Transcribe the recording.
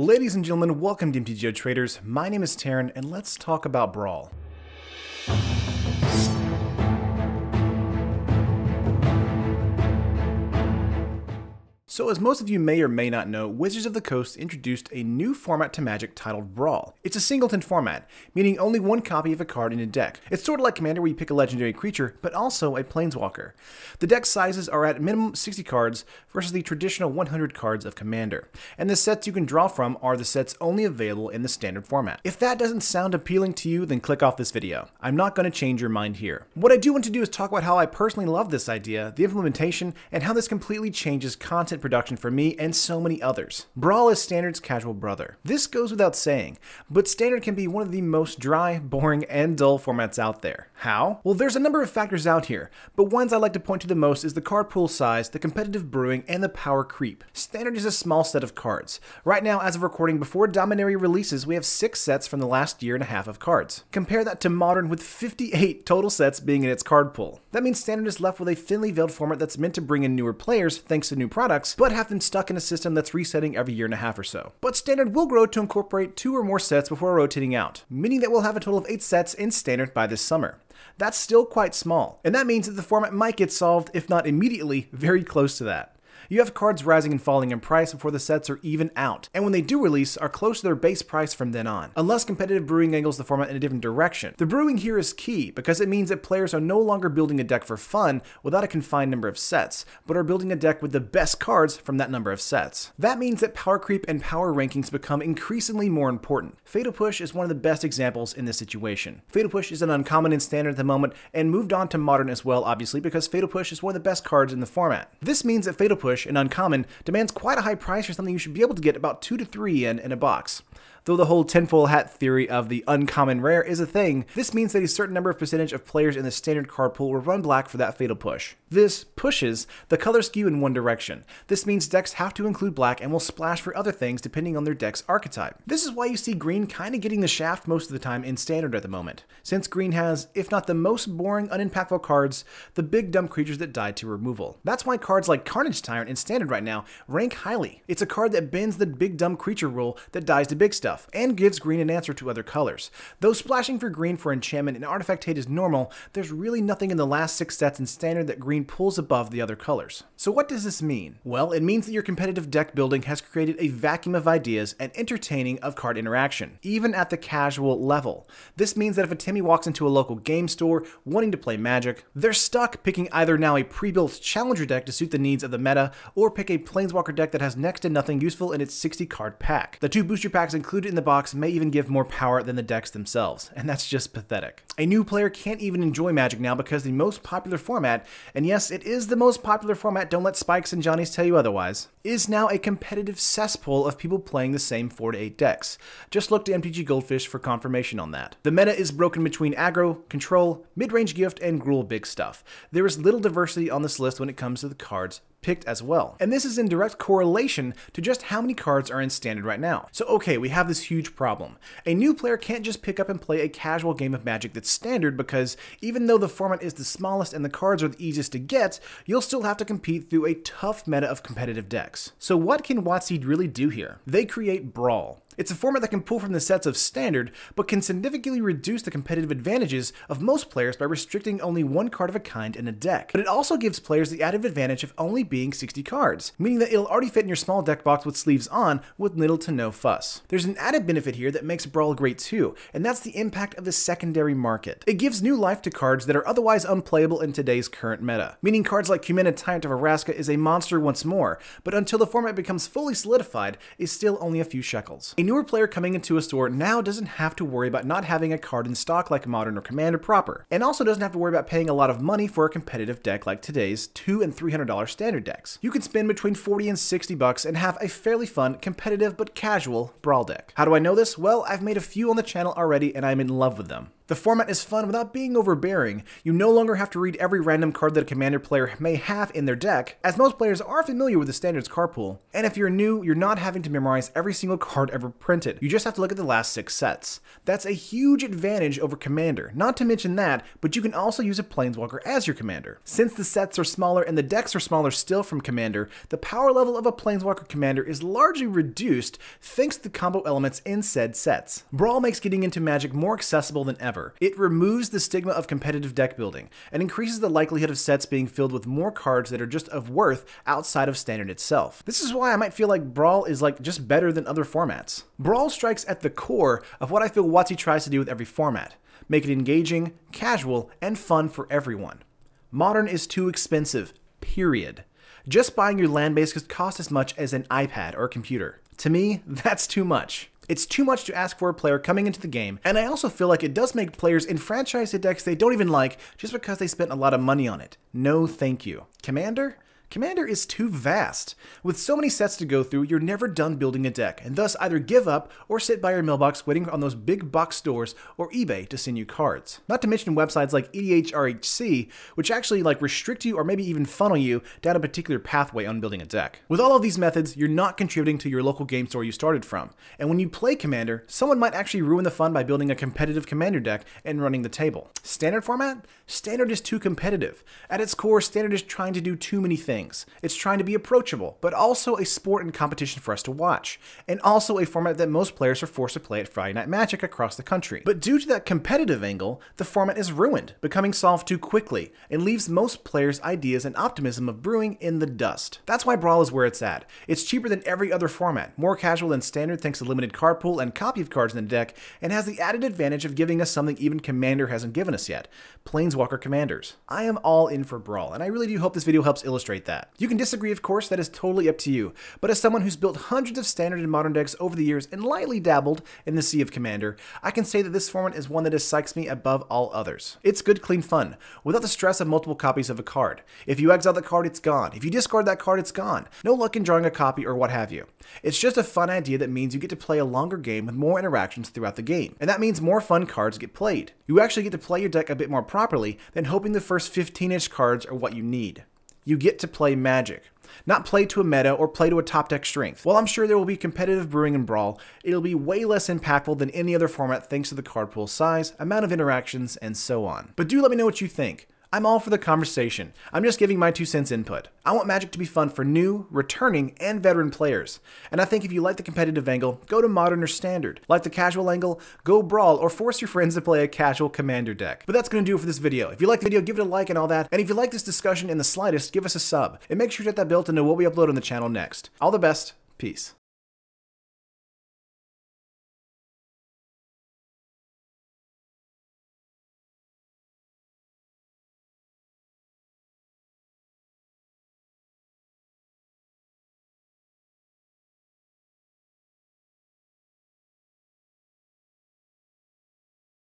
Ladies and gentlemen, welcome to MTGO Traders. My name is Taryn, and let's talk about Brawl. So as most of you may or may not know, Wizards of the Coast introduced a new format to Magic titled Brawl. It's a singleton format, meaning only one copy of a card in a deck. It's sort of like Commander where you pick a legendary creature, but also a planeswalker. The deck sizes are at minimum 60 cards versus the traditional 100 cards of Commander. And the sets you can draw from are the sets only available in the standard format. If that doesn't sound appealing to you, then click off this video. I'm not going to change your mind here. What I do want to do is talk about how I personally love this idea, the implementation, and how this completely changes content production for me and so many others. Brawl is Standard's casual brother. This goes without saying, but Standard can be one of the most dry, boring, and dull formats out there. How? Well, there's a number of factors out here, but ones I like to point to the most is the card pool size, the competitive brewing, and the power creep. Standard is a small set of cards. Right now, as of recording before Dominaria releases, we have 6 sets from the last year and a half of cards. Compare that to Modern with 58 total sets being in its card pool. That means Standard is left with a thinly veiled format that's meant to bring in newer players thanks to new products, but have them stuck in a system that's resetting every year and a half or so. But Standard will grow to incorporate 2 or more sets before rotating out, meaning that we'll have a total of 8 sets in Standard by this summer. That's still quite small, and that means that the format might get solved, if not immediately, very close to that. You have cards rising and falling in price before the sets are even out, and when they do release, are close to their base price from then on, unless competitive brewing angles the format in a different direction. The brewing here is key, because it means that players are no longer building a deck for fun without a confined number of sets, but are building a deck with the best cards from that number of sets. That means that power creep and power rankings become increasingly more important. Fatal Push is one of the best examples in this situation. Fatal Push is an uncommon in Standard at the moment, and moved on to Modern as well, obviously, because Fatal Push is one of the best cards in the format. This means that Fatal Push and Uncommon demands quite a high price for something you should be able to get about 2 to 3 in a box. Though the whole tinfoil hat theory of the uncommon rare is a thing, this means that a certain number of percentage of players in the standard card pool will run black for that Fatal Push. This pushes the color skew in one direction. This means decks have to include black and will splash for other things depending on their deck's archetype. This is why you see green kind of getting the shaft most of the time in standard at the moment, since green has, if not the most boring, unimpactful cards, the big dumb creatures that die to removal. That's why cards like Carnage Tyrant in standard right now rank highly. It's a card that bends the big dumb creature rule that dies to big stuff, and gives green an answer to other colors. Though splashing for green for enchantment and artifact hate is normal, there's really nothing in the last 6 sets in standard that green pulls above the other colors. So what does this mean? Well, it means that your competitive deck building has created a vacuum of ideas and entertaining of card interaction, even at the casual level. This means that if a Timmy walks into a local game store wanting to play Magic, they're stuck picking either now a pre-built challenger deck to suit the needs of the meta, or pick a planeswalker deck that has next to nothing useful in its 60 card pack. The 2 booster packs included in the box may even give more power than the decks themselves, and that's just pathetic. A new player can't even enjoy Magic now because the most popular format, and yes, it is the most popular format, don't let Spikes and Johnnies tell you otherwise, is now a competitive cesspool of people playing the same 4 to 8 decks. Just look to MTG Goldfish for confirmation on that. The meta is broken between aggro, control, mid-range gift, and Gruul big stuff. There is little diversity on this list when it comes to the cards picked as well. And this is in direct correlation to just how many cards are in standard right now. So okay, we have this huge problem. A new player can't just pick up and play a casual game of Magic that's standard because even though the format is the smallest and the cards are the easiest to get, you'll still have to compete through a tough meta of competitive decks. So what can WotC really do here? They create Brawl. It's a format that can pull from the sets of standard, but can significantly reduce the competitive advantages of most players by restricting only 1 card of a kind in a deck. But it also gives players the added advantage of only being 60 cards, meaning that it'll already fit in your small deck box with sleeves on with little to no fuss. There's an added benefit here that makes Brawl great too, and that's the impact of the secondary market. It gives new life to cards that are otherwise unplayable in today's current meta, meaning cards like Cumena Tyrant of Araska is a monster once more, but until the format becomes fully solidified, is still only a few shekels. A newer player coming into a store now doesn't have to worry about not having a card in stock like Modern or Commander proper, and also doesn't have to worry about paying a lot of money for a competitive deck like today's $200 and $300 standard decks. You can spend between 40 and 60 bucks and have a fairly fun, competitive but casual Brawl deck. How do I know this? Well, I've made a few on the channel already and I'm in love with them. The format is fun without being overbearing. You no longer have to read every random card that a Commander player may have in their deck, as most players are familiar with the Standards card pool. And if you're new, you're not having to memorize every single card ever printed. You just have to look at the last 6 sets. That's a huge advantage over Commander. Not to mention that, but you can also use a Planeswalker as your Commander. Since the sets are smaller and the decks are smaller still from Commander, the power level of a Planeswalker Commander is largely reduced thanks to the combo elements in said sets. Brawl makes getting into Magic more accessible than ever. It removes the stigma of competitive deck building and increases the likelihood of sets being filled with more cards that are just of worth outside of Standard itself. This is why I might feel like Brawl is just better than other formats. Brawl strikes at the core of what I feel WotC tries to do with every format. Make it engaging, casual, and fun for everyone. Modern is too expensive, period. Just buying your land base could cost as much as an iPad or a computer. To me, that's too much. It's too much to ask for a player coming into the game, and I also feel like it does make players enfranchise the decks they don't even like just because they spent a lot of money on it. No thank you. Commander? Commander is too vast. With so many sets to go through, you're never done building a deck, and thus either give up or sit by your mailbox waiting on those big box stores or eBay to send you cards. Not to mention websites like EDHRHC, which actually restrict you or maybe even funnel you down a particular pathway on building a deck. With all of these methods, you're not contributing to your local game store you started from, and when you play Commander, someone might actually ruin the fun by building a competitive Commander deck and running the table. Standard format? Standard is too competitive. At its core, Standard is trying to do too many things. It's trying to be approachable, but also a sport and competition for us to watch, and also a format that most players are forced to play at Friday Night Magic across the country. But due to that competitive angle, the format is ruined, becoming solved too quickly, and leaves most players' ideas and optimism of brewing in the dust. That's why Brawl is where it's at. It's cheaper than every other format, more casual than Standard thanks to limited card pool and copy of cards in the deck, and has the added advantage of giving us something even Commander hasn't given us yet: Planeswalker Commanders. I am all in for Brawl, and I really do hope this video helps illustrate that. You can disagree, of course, that is totally up to you, but as someone who's built hundreds of Standard and Modern decks over the years and lightly dabbled in the sea of Commander, I can say that this format is one that excites me above all others. It's good, clean fun, without the stress of multiple copies of a card. If you exile the card, it's gone. If you discard that card, it's gone. No luck in drawing a copy or what have you. It's just a fun idea that means you get to play a longer game with more interactions throughout the game, and that means more fun cards get played. You actually get to play your deck a bit more properly than hoping the first 15-ish cards are what you need. You get to play Magic, not play to a meta or play to a top deck strength. While I'm sure there will be competitive brewing in Brawl, it'll be way less impactful than any other format thanks to the card pool size, amount of interactions, and so on. But do let me know what you think. I'm all for the conversation. I'm just giving my 2 cents input. I want Magic to be fun for new, returning, and veteran players. And I think if you like the competitive angle, go to Modern or Standard. Like the casual angle, go Brawl or force your friends to play a casual Commander deck. But that's going to do it for this video. If you like the video, give it a like and all that. And if you like this discussion in the slightest, give us a sub. And make sure to hit that bell to know what we upload on the channel next. All the best. Peace.